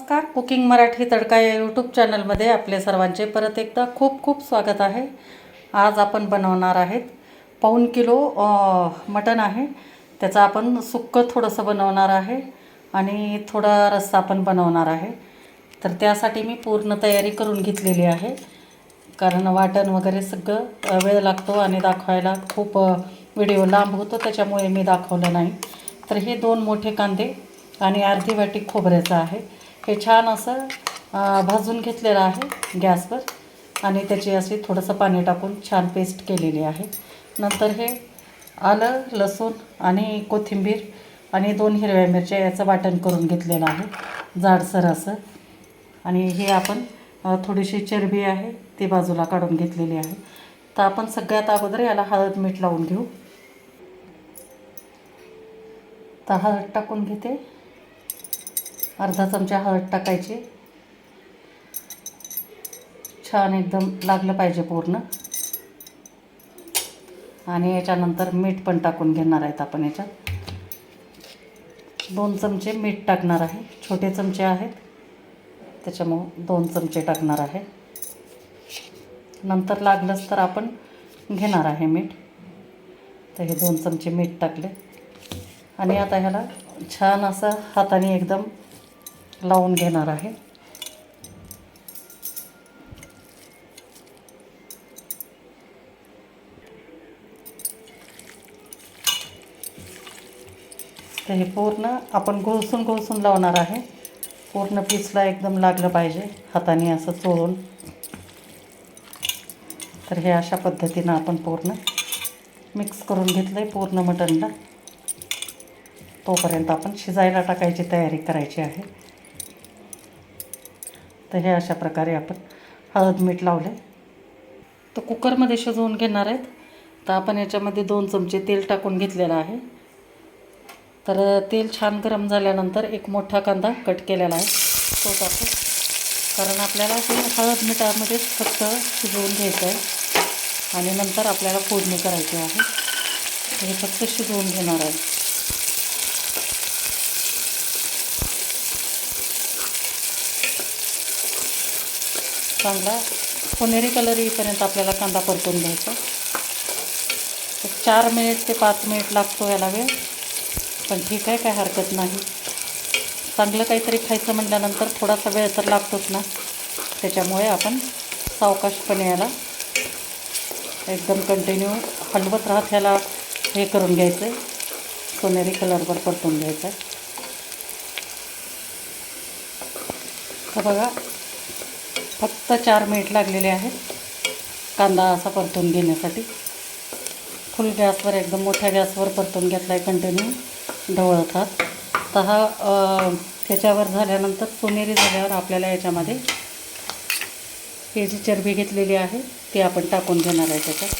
नमस्कार. कुकिंग मराठी तडका या यूट्यूब चॅनलमध्ये आपले सर्वांचे परत एकदा खूप खूप स्वागत आहे. आज आपण बनवणार आहेत पाऊण किलो मटण आहे. त्याचं आपण सुक्कं थोडंसं बनवणार आहे आणि थोडा रस्सा पण बनवणार आहे. तर त्यासाठी मी पूर्ण तयारी करून घेतलेली आहे, कारण वाटण वगैरे सगळं वेळ लागतो आणि दाखवायला खूप व्हिडिओ लांब होतो, त्याच्यामुळे मी दाखवलं नाही. तर हे 2 मोठे कांदे आणि अर्धी वाटी खोबऱ्याचं आहे. हे छान असं भाजून घेतलेलं आहे गॅसवर आणि त्याची अशी थोडंसं पाणी टाकून छान पेस्ट केलेली आहे. नंतर हे आलं, लसूण आणि कोथिंबीर आणि 2 हिरव्या मिरच्या याचं वाटण करून घेतलेलं आहे जाडसर असं. आणि हे आपण थोडीशी चरबी आहे ती बाजूला काढून घेतलेली आहे. तर आपण सगळ्यात अगोदर याला हळद मीठ लावून घेऊ. तर हळद टाकून घेते. अर्धा चमचा हळद टाकायची. छान एकदम लागलं पाहिजे पूर्ण. आणि याच्यानंतर मीठ पण टाकून घेणार आहेत आपण. याच्यात 2 चमचे मीठ टाकणार आहे. छोटे चमचे आहेत त्याच्यामुळं 2 चमचे टाकणार आहे. नंतर लागलंच तर आपण घेणार आहे मीठ. तर हे 2 चमचे मीठ टाकले आणि आता ह्याला छान असं हाताने एकदम लावून घेणार आहे. तर हे पूर्ण आपण गोळसून लावणार आहे. पूर्ण पीसला एकदम लागलं पाहिजे हाताने असं चोळून. तर हे अशा पद्धतीनं आपण पूर्ण मिक्स करून घेतलं आहे पूर्ण मटणला. तोपर्यंत आपण शिजायला टाकायची तयारी करायची आहे. तर हे अशा प्रकारे आपण हळद मीठ लावले. तर कुकरमध्ये शिजवून घेणार आहेत. तर आपण याच्यामध्ये 2 चमचे तेल टाकून घेतलेलं आहे. तर तेल छान गरम झाल्यानंतर एक मोठा कांदा कट केलेला आहे तो टाकू, कारण आपल्याला हे हळद मिठामध्येच फक्त शिजवून घ्यायचं आहे आणि नंतर आपल्याला फोडणी करायची आहे. हे फक्त शिजवून घेणार आहे. चांगला सोनेरी कलर येईपर्यंत आपल्याला कांदा परतून घ्यायचा. 4 मिनिट ते 5 मिनिट लागतो याला वेळ, पण ठीक आहे, काय हरकत नाही. चांगलं काहीतरी खायचं म्हटल्यानंतर थोडासा वेळ तर लागतोच ना. त्याच्यामुळे आपण सावकाशपणे याला एकदम कंटिन्यू हलवत राहत ह्याला हे करून घ्यायचं आहे. सोनेरी कलरवर परतून घ्यायचं आहे. तर बघा, फक्त 4 मिनिट लागलेले आहेत कांदा असा परतून घेण्यासाठी. फुल गॅसवर एकदम मोठ्या गॅसवर परतून घेतला आहे कंटिन्यू ढवळत राहत. तर हा त्याच्यावर झाल्यानंतर सोनेरी झाल्यावर आपल्याला याच्यामध्ये ही जी चरबी घेतलेली आहे ती आपण टाकून घेणार आहे त्याच्यात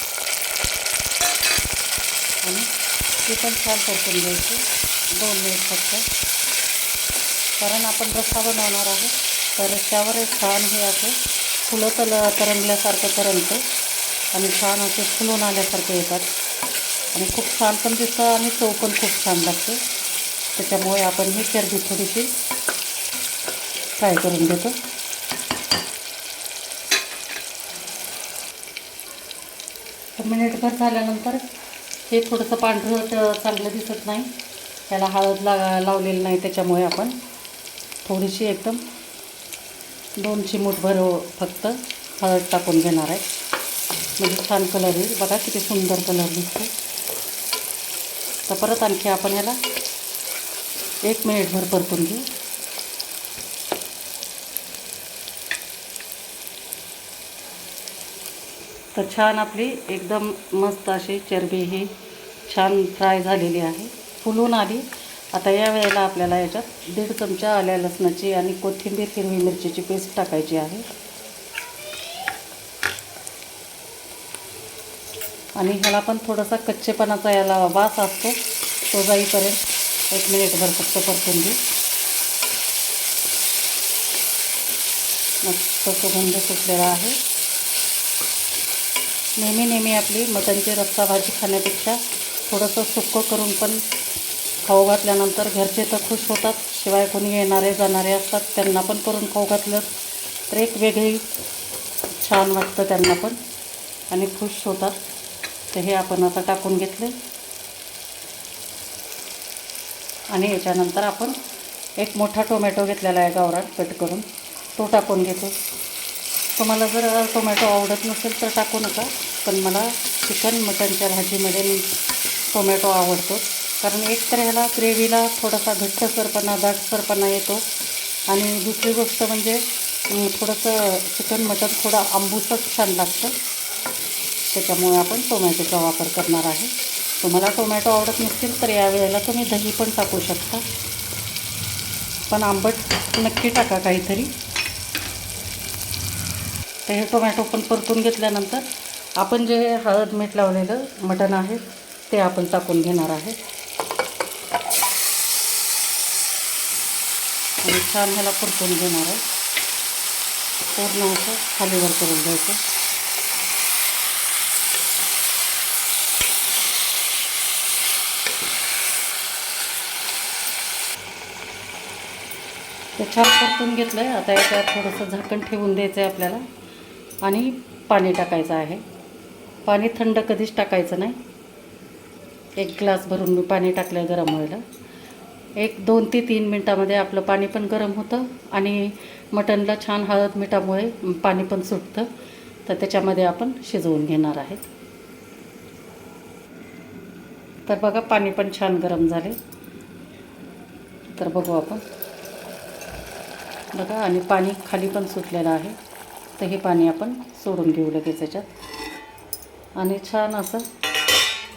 आणि ती पण छान परतून घ्यायची 2 मिनिट फक्त, कारण आपण रस्सा बनवणार आहे. तर रस्स्यावर छान हे असं फुलं तरंगल्यासारखं तरंगतं आणि छान असे फुलून आल्यासारखे येतात आणि खूप छान पण दिसतं आणि चव पण खूप छान लागते. त्याच्यामुळे आपण ही चरबी थोडीशी फ्राय करून घेतो. तर मिनिटभर झाल्यानंतर हे थोडंसं पांढरं चांगलं दिसत नाही, त्याला हळद लावलेली नाही, त्याच्यामुळे आपण थोडीशी एकदम 2 चिमूटभर फक्त हळद टाकून घेणार आहे. म्हणजे छान कलर येईल. बघा किती सुंदर कलर दिसतो. तर परत आणखी आपण याला 1 मिनिटभर परतून घेऊ. तर छान आपली एकदम मस्त अशी चरबी ही छान फ्राय झालेली आहे, फुलून आली. आता या वेळेला आपल्याला याच्यात 1.5 चमचा आल्या लसणाची आणि कोथिंबीर हिरवी मिरचीची पेस्ट टाकायची आहे आणि ह्याला पण थोडासा कच्चेपणाचा याला वास असतो, तो जाईपर्यंत 1 मिनिटभर फक्त परतून घेऊ. मस्त सुगंध सुटलेला आहे. नेहमी आपली मटणची रस्सा भाजी खाण्यापेक्षा थोडंसं सुक्कं करून पण खाऊ घातल्यानंतर घरचे तर खुश होतात, शिवाय कोणी येणारे जाणारे असतात त्यांना पण करून खाऊ घातलं तर एक वेगळी छान वाटतं त्यांना पण आणि खुश होतात. तर हे आपण आता टाकून घेतले आणि याच्यानंतर आपण एक मोठा टोमॅटो घेतलेला आहे गावरान कट करून, तो टाकून घेतो. तुम्हाला जर टोमॅटो आवडत नसेल तर टाकू नका, पण मला चिकन मटनच्या भाजीमध्ये मी टोमॅटो आवडतो. कारण एक तर ह्याला ग्रेव्हीला थोडासा घट्टसरपणा दाटसरपणा येतो आणि दुसरी गोष्ट म्हणजे थोडंसं चिकन मटन थोडं आंबूसच छान लागतं. त्याच्यामुळे आपण टोमॅटोचा वापर करणार आहे. तुम्हाला टोमॅटो आवडत नसतील तर यावेळेला तुम्ही दही पण टाकू शकता, पण आंबट नक्की टाका काहीतरी. तर हे टोमॅटो पण परतून घेतल्यानंतर आपण जे हळद मीठ लावलेलं मटण आहे ते आपण टाकून घेणार आहे आणि छान ह्याला परतून घेणार आहे. पूर्ण असं खालीवर करून घ्यायचं. ते छान परतून घेतलं आहे. आता याच्यावर थोडंसं झाकण ठेवून द्यायचं आहे आपल्याला आणि पाणी टाकायचं आहे. पाणी थंड कधीच टाकायचं नाही. 1 ग्लास भरून मी पाणी टाकलं गरम व्हायला. 2 ते 3 मिनटामध्ये आपलं पाणी पण गरम होतं आणि मटणला छान हळद मिठामुळे पाणी पण सुटतं. तर त्याच्यामध्ये आपण शिजवून घेणार आहेत. तर बघा पाणी पण छान गरम झाले. तर बघू आपण, बघा आणि पाणी खाली पण सुटलेलं आहे. तर हे पाणी आपण सोडून घेऊ लगेच याच्यात आणि छान असं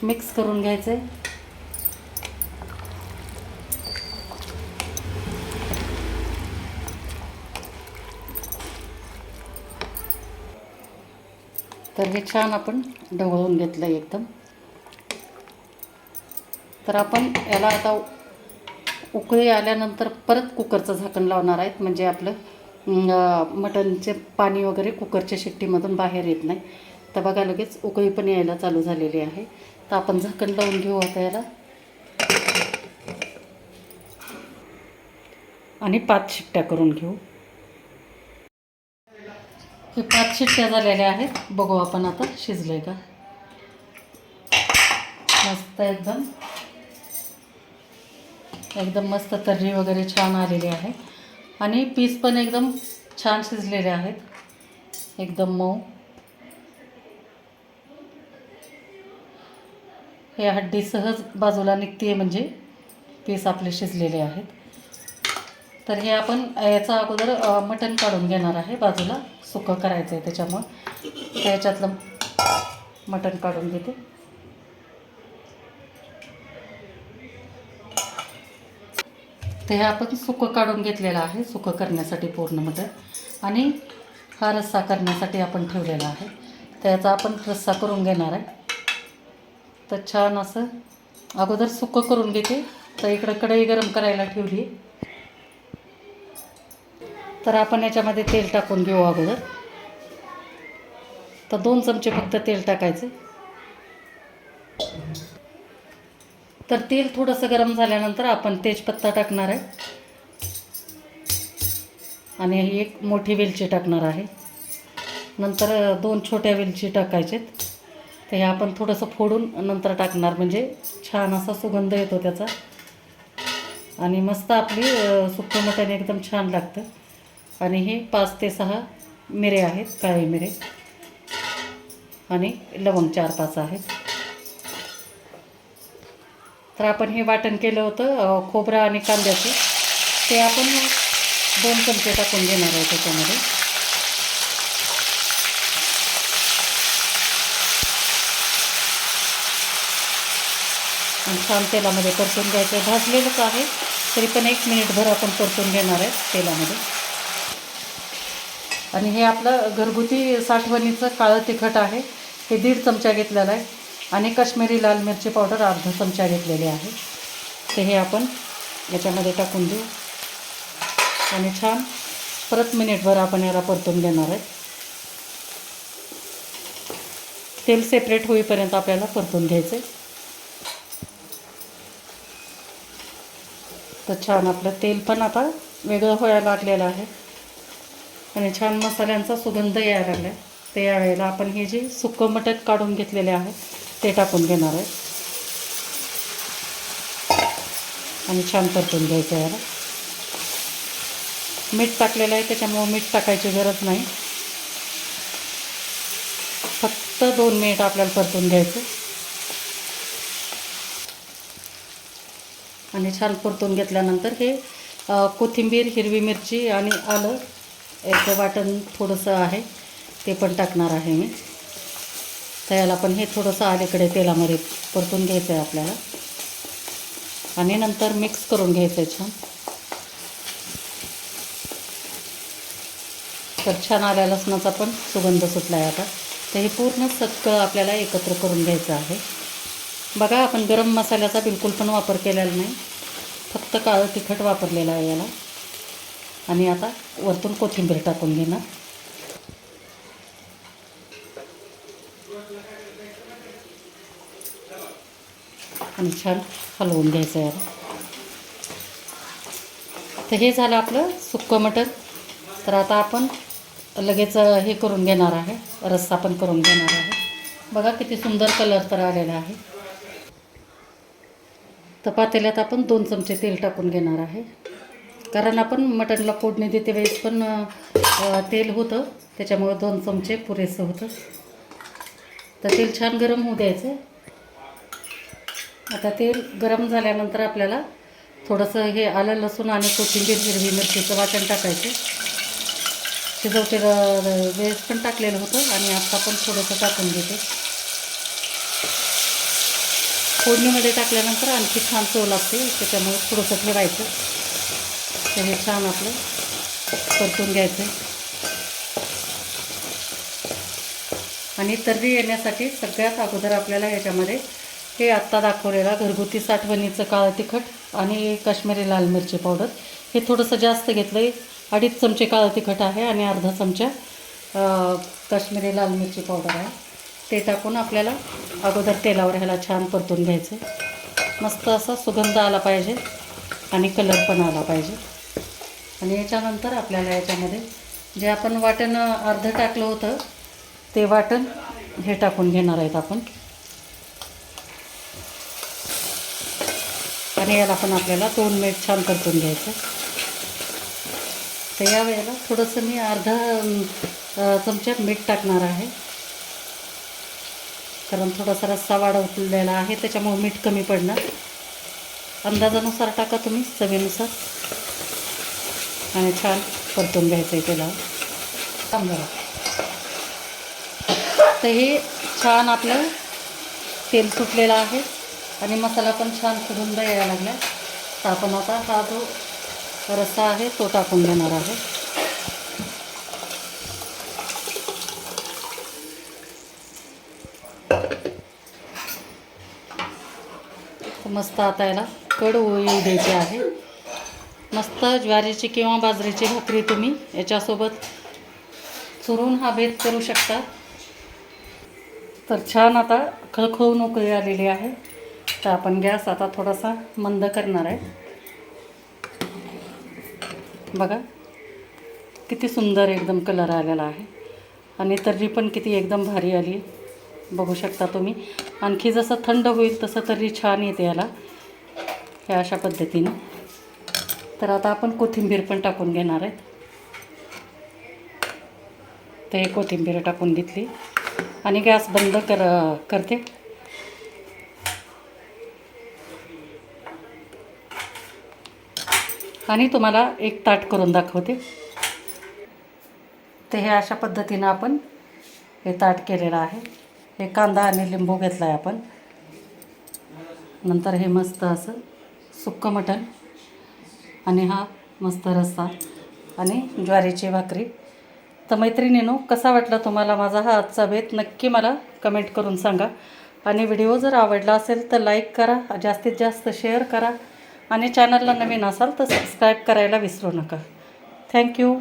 मिक्स करून घ्यायचं आहे. तर हे छान आपण ढवळून घेतलं एकदम. तर आपण याला आता उकळी आल्यानंतर परत कुकरचं झाकण लावणार आहेत, म्हणजे आपलं मटणचे पाणी वगैरे कुकरच्या शिट्टीमधून बाहेर येत नाही. तर बघा लगेच उकळी पण यायला चालू झालेली आहे. तर आपण झाकण लावून घेऊ आता याला आणि 5 शिट्ट्या करून घेऊ. हे 5 शिट्ट्या झालेल्या आहेत. बघू आपण आता शिजले का. मस्त एकदम मस्त तर्री वगैरे छान आलेली आहे आणि पीस पण एकदम छान शिजलेले आहेत, एकदम मऊ. हे हड्डी सहज बाजूला निघते म्हणजे पीस आपले शिजलेले आहेत. तर हे आपण याचा अगोदर मटण काढून घेणार आहे बाजूला, सुकं करायचं आहे त्याच्यामुळं याच्यातलं मटण काढून घेते. ते हे आपण सुकं काढून घेतलेलं आहे, सुकं करण्यासाठी पूर्ण मटण, आणि हा रस्सा करण्यासाठी आपण ठेवलेला आहे. त्याचा आपण रस्सा करून घेणार आहे. तर छान असं अगोदर सुकं करून घेते. तर इकडं कढई गरम करायला ठेवली. तर आपण याच्यामध्ये तेल टाकून घेऊ अगोदर. तर 2 चमचे फक्त तेल टाकायचे. तर तेल थोडंसं गरम झाल्यानंतर आपण तेजपत्ता टाकणार आहे आणि ही 1 मोठी वेलची टाकणार आहे. नंतर 2 छोट्या वेलची टाकायचेत. तर हे आपण थोडंसं फोडून नंतर टाकणार, म्हणजे छान असा सुगंध येतो त्याचा आणि मस्त आपली सुकं मटण एकदम छान लागतं. आणि हे 5 ते 6 मिरे आहेत, काळे मिरे, आणि लवंग 4-5 आहेत. तर आपण हे वाटण केलं होतं खोबरं आणि कांद्याचे, ते आपण 2 चमचे टाकून घेणार आहे त्याच्यामध्ये. आणि छान तेलामध्ये परतून घ्यायचं. भाजलेलंच आहे तरी पण 1 मिनिटभर आपण परतून घेणार आहे तेलामध्ये. आणि हे आपलं घरगुती साठवणीचं काळं तिखट आहे, हे 1.5 चमचा घेतलेलं आहे आणि काश्मीरी लाल मिरची पावडर अर्धा चमचा घेतलेली आहे. ते हे आपण याच्यामध्ये टाकून देऊ आणि छान परत मिनिटभर आपण याला परतून घेणार आहे. तेल सेपरेट होईपर्यंत आपल्याला परतून घ्यायचं आहे. तर छान आपलं तेल पण आता वेगळं व्हायला लागलेलं आहे आणि छान मसाल्यांचा सुगंध यायला लागला आहे. तर यावेळेला आपण हे जे सुकं मटण काढून घेतलेले आहे ते टाकून घेणार आहे आणि छान परतून घ्यायचं. याला मीठ टाकलेलं आहे त्याच्यामुळं मीठ टाकायची गरज नाही. फक्त 2 मिनिट आपल्याला परतून घ्यायचं आणि छान परतून घेतल्यानंतर हे कोथिंबीर, हिरवी मिरची आणि आलं एक वाटण थोडंसं आहे ते पण टाकणार आहे मी. तर याला पण हे थोडंसं अलीकडे तेलामध्ये परतून घ्यायचं आहे आपल्याला आणि नंतर मिक्स करून घ्यायचं आहे छान. तर छान आल्या लसणाचा पण सुगंध सुटला आहे आता. तर हे पूर्ण सगळं आपल्याला एकत्र करून घ्यायचं आहे. बघा आपण गरम मसाल्याचा बिलकुल पण वापर केलेला नाही, फक्त काळं तिखट वापरलेलं आहे याला. आणि आता वरतून कोथिंबीर टाकून घेणार आणि छान हलवून घ्यायचं याला. तर हे झालं आपलं सुक्कं मटण. तर आता आपण लगेच हे करून घेणार आहे, रस्सा पण करून घेणार आहे. बघा किती सुंदर कलर तर आलेला आहे. तर पातेल्यात आपण 2 चमचे तेल टाकून घेणार आहे, कारण आपण मटणला फोडणी देते वेळेस पण तेल होतं, त्याच्यामुळे 2 चमचे पुरेसं होतं. तर तेल छान गरम होऊ द्यायचं. आता तेल गरम झाल्यानंतर आपल्याला थोडंसं हे आलं लसूण आणि कोथिंबीर, हिरवी मिरचीचं वाटण टाकायचं. शिजवते वेळेस पण टाकलेलं होतं आणि आता पण थोडंसं टाकून घेते. फोडणीमध्ये टाकल्यानंतर आणखी छान चव लागते, त्याच्यामुळे थोडंसं ठेवायचं. तर हे छान आपलं परतून घ्यायचं आणि तर्री येण्यासाठी सगळ्यात अगोदर आपल्याला ह्याच्यामध्ये हे आत्ता दाखवलेला घरगुती साठवणीचं काळं तिखट आणि काश्मीरी लाल मिरची पावडर हे थोडंसं जास्त घेतलं आहे. 2.5 चमचे काळं तिखट आहे आणि अर्धा चमचा काश्मीरी लाल मिरची पावडर आहे. ते टाकून आपल्याला अगोदर तेलावर ह्याला छान परतून घ्यायचं. मस्त असा सुगंध आला पाहिजे आणि कलर पण आला पाहिजे. आणि याच्यानंतर आपल्याला याच्यामध्ये जे आपण वाटण अर्धं टाकलं होतं ते वाटण हे टाकून घेणार आहेत आपण आणि याला पण आपल्याला 2 मिनिट छान परतून घ्यायचं. तर या वेळेला थोडंसं मी अर्धा चमचा मीठ टाकणार आहे, कारण थोडासा रस्सा वाढवलेला आहे त्याच्यामुळे मीठ कमी पडणार. अंदाजानुसार टाका तुम्ही, चवीनुसार. आणि छान परतून घ्यायचं आहे त्याला चांगलं. तर हे छान आपलं तेल सुटलेलं आहे आणि मसाला पण छान सुगंध यायला लागला. तर आपण आता हा जो रस्सा आहे तो टाकून घेणार आहे. मस्त आता याला कड येऊ द्यायची आहे. मस्त ज्वारीची किंवा बाजरीची भाकरी तुम्ही याच्यासोबत चुरून हा भेद करू शकता. तर छान आता खळखळून उकळी आलेली आहे. तर आपण गॅस आता थोडासा मंद करणार आहे. बघा किती सुंदर एकदम कलर आलेला आहे आणि तर्री पण किती एकदम भारी आली, बघू शकता तुम्ही. आणखी जसं थंड होईल तसं तर्री छान येते याला, हे अशा पद्धतीने. तर आता आपण कोथिंबीर पण टाकून घेणार आहेत. तर हे कोथिंबीर टाकून घेतली आणि गॅस बंद करते. आणि तुम्हाला एक ताट करून दाखवते. तर हे अशा पद्धतीनं आपण हे ताट केलेलं आहे. हे कांदा आणि लिंबू घेतला आहे आपण. नंतर हे मस्त असं सुक्कं मटण आणि हा मस्त रस्सा आणि ज्वारीची भाकरी. तर मैत्रिणींनो, कसा वाटला तुम्हाला माझा हा आजचा बेत, नक्की मला कमेंट करून सांगा. आणि व्हिडिओ जर आवडला असेल तर लाईक करा, जास्तीत जास्त शेअर करा आणि चॅनलला नवीन असाल तर सबस्क्राईब करायला विसरू नका. थँक्यू.